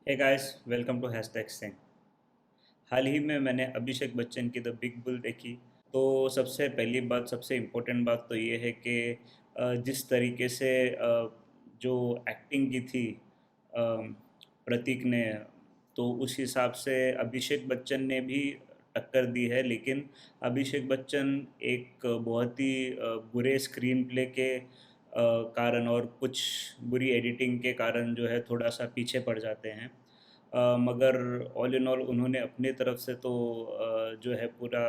Hey guys, welcome to hashtag Singh. हाल ही में मैंने अभिषेक बच्चन की द बिग बुल देखी। तो सबसे पहली बात, सबसे इम्पोर्टेंट बात तो ये है कि जिस तरीके से जो एक्टिंग की थी प्रतीक ने, तो उस हिसाब से अभिषेक बच्चन ने भी टक्कर दी है। लेकिन अभिषेक बच्चन एक बहुत ही बुरे स्क्रीन प्ले के कारण और कुछ बुरी एडिटिंग के कारण जो है थोड़ा सा पीछे पड़ जाते हैं। मगर ऑल इन ऑल उन्होंने अपनी तरफ से तो जो है पूरा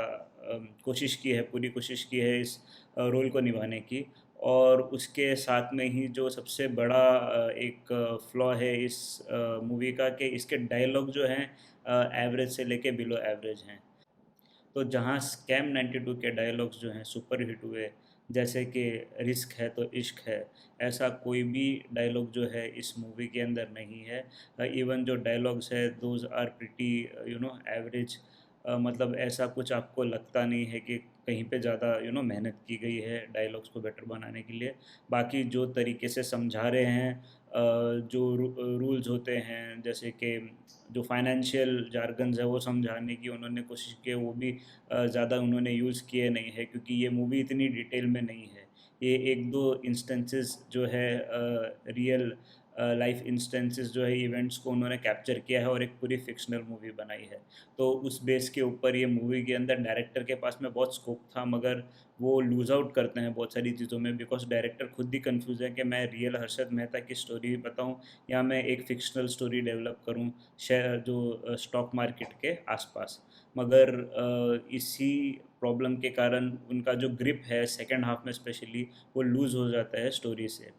कोशिश की है, पूरी कोशिश की है इस रोल को निभाने की। और उसके साथ में ही जो सबसे बड़ा एक फ्लॉ है इस मूवी का, कि इसके डायलॉग जो हैं एवरेज से लेके बिलो एवरेज हैं। तो जहाँ स्कैम 92 के डायलॉग्स जो हैं सुपर हिट हुए, जैसे कि रिस्क है तो इश्क है, ऐसा कोई भी डायलॉग जो है इस मूवी के अंदर नहीं है। इवन जो डायलॉग्स है दोज आर प्रिटी एवरेज। मतलब ऐसा कुछ आपको लगता नहीं है कि कहीं पे ज़्यादा मेहनत की गई है डायलॉग्स को बेटर बनाने के लिए। बाकी जो तरीके से समझा रहे हैं, जो रूल्स होते हैं, जैसे कि जो फाइनेंशियल जार्गन्स है वो समझाने की उन्होंने कोशिश की है, वो भी ज़्यादा उन्होंने यूज़ किए नहीं है, क्योंकि ये मूवी इतनी डिटेल में नहीं है। ये एक दो इंस्टेंसेस जो है रियल लाइफ इंस्टेंसेस जो है इवेंट्स को उन्होंने कैप्चर किया है और एक पूरी फिक्शनल मूवी बनाई है। तो उस बेस के ऊपर ये मूवी के अंदर डायरेक्टर के पास में बहुत स्कोप था, मगर वो लूज़ आउट करते हैं बहुत सारी चीज़ों में, बिकॉज डायरेक्टर खुद ही कंफ्यूज है कि मैं रियल हर्षद मेहता की स्टोरी बताऊं या मैं एक फ़िक्शनल स्टोरी डेवलप करूं शेयर जो स्टॉक मार्केट के आसपास। मगर इसी प्रॉब्लम के कारण उनका जो ग्रिप है सेकंड हाफ में स्पेशली, वो लूज़ हो जाता है स्टोरी से।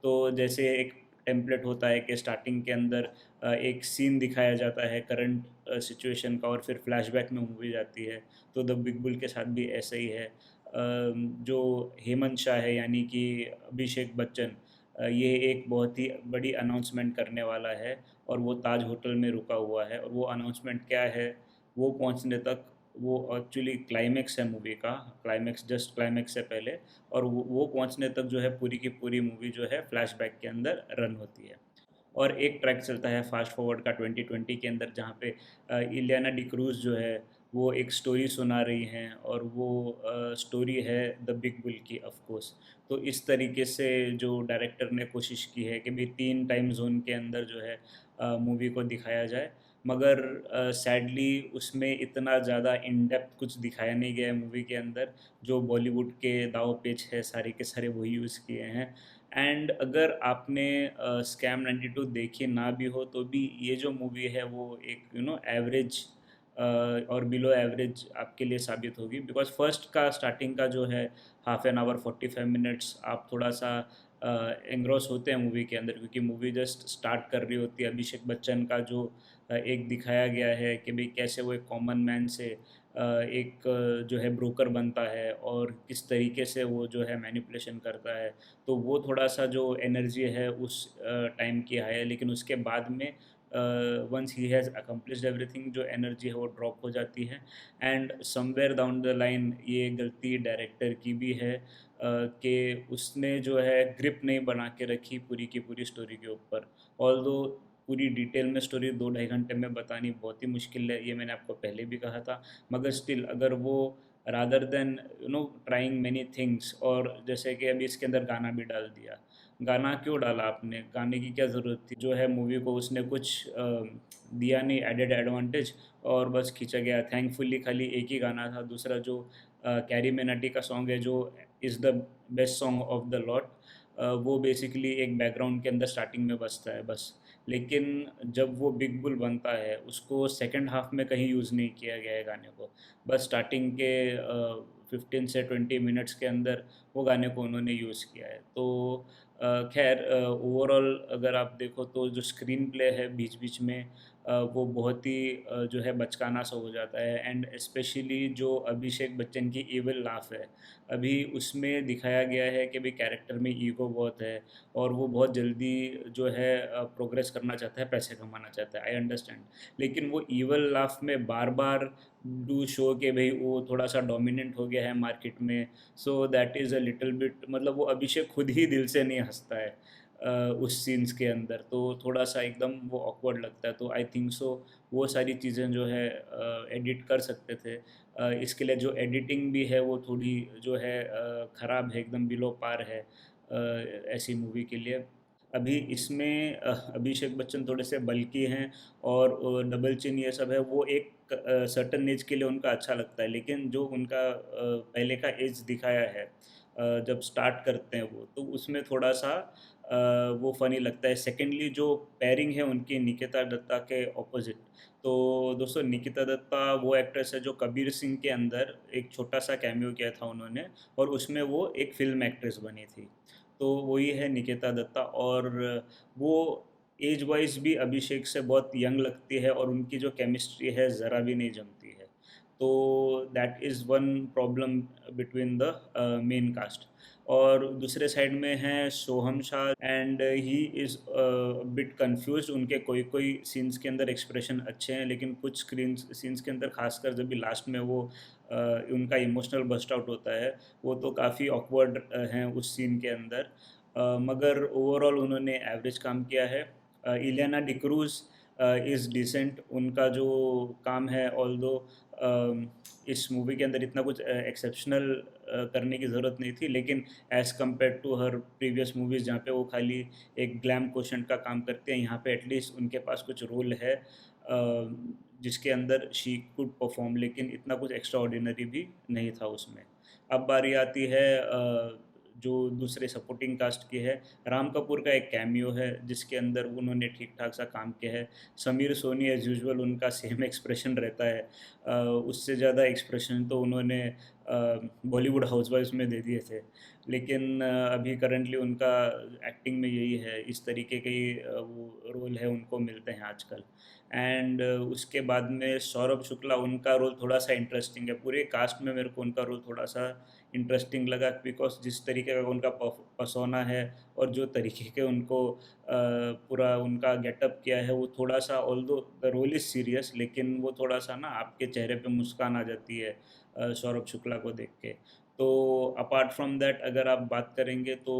तो जैसे एक टेम्पलेट होता है कि स्टार्टिंग के अंदर एक सीन दिखाया जाता है करंट सिचुएशन का, और फिर फ्लैशबैक में मूवी जाती है। तो द बिग बुल के साथ भी ऐसा ही है। जो हेमंत शाह है, यानी कि अभिषेक बच्चन, ये एक बहुत ही बड़ी अनाउंसमेंट करने वाला है, और वो ताज होटल में रुका हुआ है। और वो अनाउंसमेंट क्या है, वो पहुंचने तक, वो एक्चुअली क्लाइमेक्स है मूवी का, क्लाइमेक्स जस्ट क्लाइमेक्स से पहले। और वो पहुंचने तक जो है पूरी की पूरी मूवी जो है फ्लैशबैक के अंदर रन होती है। और एक ट्रैक चलता है फास्ट फॉरवर्ड का 2020 के अंदर, जहाँ पे इलियाना डिक्रूज़ जो है वो एक स्टोरी सुना रही हैं, और वो स्टोरी है द बिग बुल की, ऑफ कोर्स। तो इस तरीके से जो डायरेक्टर ने कोशिश की है कि भाई 3 टाइम ज़ोन के अंदर जो है मूवी को दिखाया जाए। मगर सैडली उसमें इतना ज़्यादा इन डेप्थ कुछ दिखाया नहीं गया है मूवी के अंदर। जो बॉलीवुड के दाव पेच है सारे के सारे वही यूज़ किए हैं। एंड अगर आपने स्कैम 92 देखी ना भी हो, तो भी ये जो मूवी है वो एक एवरेज और बिलो एवरेज आपके लिए साबित होगी, बिकॉज फर्स्ट का स्टार्टिंग का जो है हाफ एन आवर 45 मिनट्स आप थोड़ा सा एंग्रॉस होते हैं मूवी के अंदर, क्योंकि मूवी जस्ट स्टार्ट कर रही होती है। अभिषेक बच्चन का जो एक दिखाया गया है कि भाई कैसे वो एक कॉमन मैन से एक जो है ब्रोकर बनता है, और किस तरीके से वो जो है मैनिपुलेशन करता है। तो वो थोड़ा सा जो एनर्जी है उस टाइम की है, लेकिन उसके बाद में once he has accomplished everything, जो एनर्जी है वो ड्रॉप हो जाती है। And somewhere down the line ये गलती डायरेक्टर की भी है, कि उसने जो है ग्रिप नहीं बना के रखी पूरी की पूरी स्टोरी के ऊपर। ऑल्दो पूरी डिटेल में स्टोरी 2 ढाई घंटे में बतानी बहुत ही मुश्किल है, ये मैंने आपको पहले भी कहा था। मगर स्टिल अगर वो rather than trying many things, और जैसे कि अभी इसके अंदर गाना भी डाल दिया। गाना क्यों डाला आपने, गाने की क्या ज़रूरत थी? जो है मूवी को उसने कुछ दिया नहीं एडेड एडवांटेज, और बस खींचा गया। थैंकफुली खाली एक ही गाना था, दूसरा जो कैरी मिनाटी का सॉन्ग है, जो is the best song of the lot, वो बेसिकली एक बैकग्राउंड के अंदर स्टार्टिंग में बजता है बस। लेकिन जब वो बिग बुल बनता है, उसको सेकंड हाफ में कहीं यूज़ नहीं किया गया है गाने को। बस स्टार्टिंग के 15 से 20 मिनट्स के अंदर वो गाने को उन्होंने यूज़ किया है। तो खैर ओवरऑल अगर आप देखो तो जो स्क्रीन प्ले है बीच बीच में, वो बहुत ही जो है बचकाना सा हो जाता है। एंड स्पेशली जो अभिषेक बच्चन की इविल लाफ है, अभी उसमें दिखाया गया है कि भाई कैरेक्टर में ईगो बहुत है, और वो बहुत जल्दी जो है प्रोग्रेस करना चाहता है, पैसे कमाना चाहता है, आई अंडरस्टैंड। लेकिन वो इवल लाफ में बार बार डू शो के भाई वो थोड़ा सा डोमिनेंट हो गया है मार्केट में। So that is a little bit, मतलब वो अभिषेक खुद ही दिल से नहीं हंसता है। उस सीन्स के अंदर, तो थोड़ा सा एकदम वो ऑकवर्ड लगता है। तो आई थिंक सो वो सारी चीज़ें जो है एडिट कर सकते थे। इसके लिए जो एडिटिंग भी है वो थोड़ी जो है ख़राब है, एकदम बिलो पार है ऐसी मूवी के लिए। अभी इसमें अभिषेक बच्चन थोड़े से बल्की हैं और डबल चिन ये सब है, वो एक सर्टेन एज के लिए उनका अच्छा लगता है, लेकिन जो उनका पहले का एज दिखाया है जब स्टार्ट करते हैं वो, तो उसमें थोड़ा सा वो फ़नी लगता है। सेकेंडली जो पेयरिंग है उनकी निकिता दत्ता के ऑपोज़िट, तो दोस्तों निकिता दत्ता वो एक्ट्रेस है जो कबीर सिंह के अंदर एक छोटा-सा कैमियो किया था उन्होंने, और उसमें वो एक फ़िल्म एक्ट्रेस बनी थी। तो वही है निकिता दत्ता, और वो एज वाइज़ भी अभिषेक से बहुत यंग लगती है, और उनकी जो केमिस्ट्री है ज़रा भी नहीं जमती है। तो that is one problem between the main cast. और दूसरे साइड में है Soham Shah, and he is bit confused. उनके कोई-कोई सीन्स के अंदर एक्सप्रेशन अच्छे हैं, लेकिन कुछ सीन्स के अंदर ख़ासकर जब भी लास्ट में वो उनका इमोशनल बर्स्ट आउट होता है, वो तो काफ़ी ऑकवर्ड हैं उस सीन के अंदर। मगर ओवरऑल उन्होंने एवरेज काम किया है। इलियाना डिक्रूज़ इज़ डिसेंट, उनका जो काम है, ऑल्दो इस मूवी के अंदर इतना कुछ एक्सेप्शनल करने की ज़रूरत नहीं थी, लेकिन as compared to her previous movies जहाँ पे वो खाली एक ग्लैम क्वोशंट का काम करते हैं, यहाँ पे एटलीस्ट उनके पास कुछ रोल है जिसके अंदर शी कुड परफॉर्म, लेकिन इतना कुछ एक्स्ट्रा ऑर्डिनरी भी नहीं था उसमें। अब बारी आती है जो दूसरे सपोर्टिंग कास्ट की है। राम कपूर का एक कैमियो है जिसके अंदर उन्होंने ठीक-ठाक सा काम किया है। समीर सोनी एज़ यूजुअल उनका सेम एक्सप्रेशन रहता है। उससे ज़्यादा एक्सप्रेशन तो उन्होंने बॉलीवुड हाउसवाइफ्स में दे दिए थे। लेकिन अभी करंटली उनका एक्टिंग में यही है, इस तरीके के ही वो रोल है उनको मिलते हैं आजकल। एंड उसके बाद में सौरभ शुक्ला, उनका रोल थोड़ा-सा इंटरेस्टिंग है। पूरे कास्ट में मेरे को उनका रोल थोड़ा-सा इंटरेस्टिंग लगा, बिकॉज़ जिस तरीके का उनका पर्सोना है और जो तरीके के उनको पूरा उनका गेटअप किया है, वो थोड़ा-सा, although the role is serious, लेकिन वो थोड़ा-सा ना आपके चेहरे पे मुस्कान आ जाती है सौरभ शुक्ला को देख के। तो अपार्ट फ्रॉम दैट अगर आप बात करेंगे तो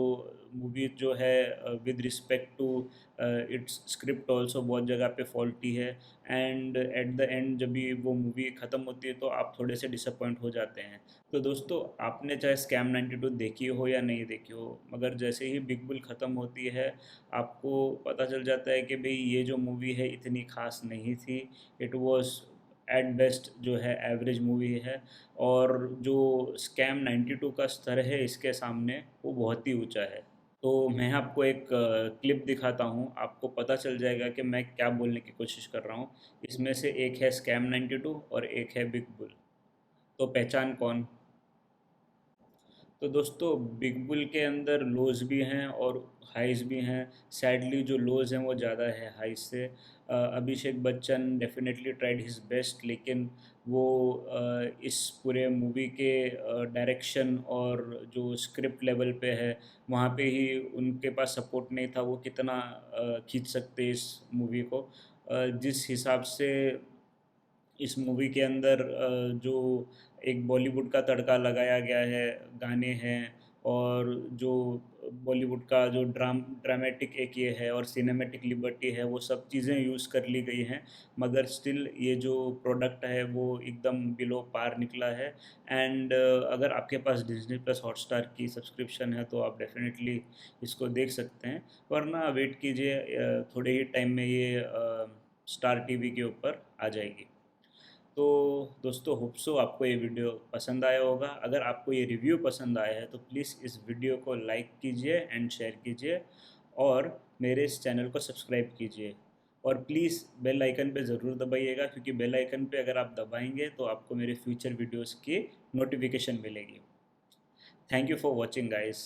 मूवी जो है with respect to its script also बहुत जगह पे फॉल्टी है, एंड एट द एंड जब भी वो मूवी ख़त्म होती है तो आप थोड़े से डिसअपॉइंट हो जाते हैं। तो दोस्तों, आपने चाहे स्कैम 92 देखी हो या नहीं देखी हो, मगर जैसे ही बिग बुल ख़त्म होती है, आपको पता चल जाता है कि भई ये जो मूवी है इतनी ख़ास नहीं थी। इट वाज़ एट बेस्ट जो है एवरेज मूवी है, और जो स्कैम 92 का स्तर है इसके सामने वो बहुत ही ऊँचा है। तो मैं आपको एक क्लिप दिखाता हूँ, आपको पता चल जाएगा कि मैं क्या बोलने की कोशिश कर रहा हूँ। इसमें से एक है स्कैम 92 और एक है बिग बुल। तो पहचान कौन? तो दोस्तों, बिग बुल के अंदर लोज़ भी हैं और हाइज़ भी हैं। सैडली जो लोज़ हैं वो ज़्यादा है हाइज़ से। Abhishek Bachchan definitely tried his best, लेकिन वो इस पूरे मूवी के डायरेक्शन और जो स्क्रिप्ट लेवल पे है, वहाँ पे ही उनके पास सपोर्ट नहीं था, वो कितना खींच सकते इस मूवी को। जिस हिसाब से इस मूवी के अंदर जो एक बॉलीवुड का तड़का लगाया गया है, गाने हैं, और जो बॉलीवुड का जो ड्रामेटिक एक ये है और सिनेमैटिक लिबर्टी है, वो सब चीज़ें यूज़ कर ली गई हैं। मगर स्टिल ये जो प्रोडक्ट है वो एकदम बिलो पार निकला है। एंड अगर आपके पास डिज़नी प्लस हॉटस्टार की सब्सक्रिप्शन है तो आप डेफ़िनेटली इसको देख सकते हैं, वरना वेट कीजिए, थोड़े ही टाइम में ये स्टार टीवी के ऊपर आ जाएगी। तो दोस्तों, होप सो आपको ये वीडियो पसंद आया होगा। अगर आपको ये रिव्यू पसंद आया है तो प्लीज़ इस वीडियो को लाइक कीजिए एंड शेयर कीजिए, और मेरे इस चैनल को सब्सक्राइब कीजिए, और प्लीज़ बेल आइकन पे ज़रूर दबाइएगा, क्योंकि बेल आइकन पे अगर आप दबाएंगे तो आपको मेरे फ्यूचर वीडियोस की नोटिफिकेशन मिलेगी। Thank you for watching guys.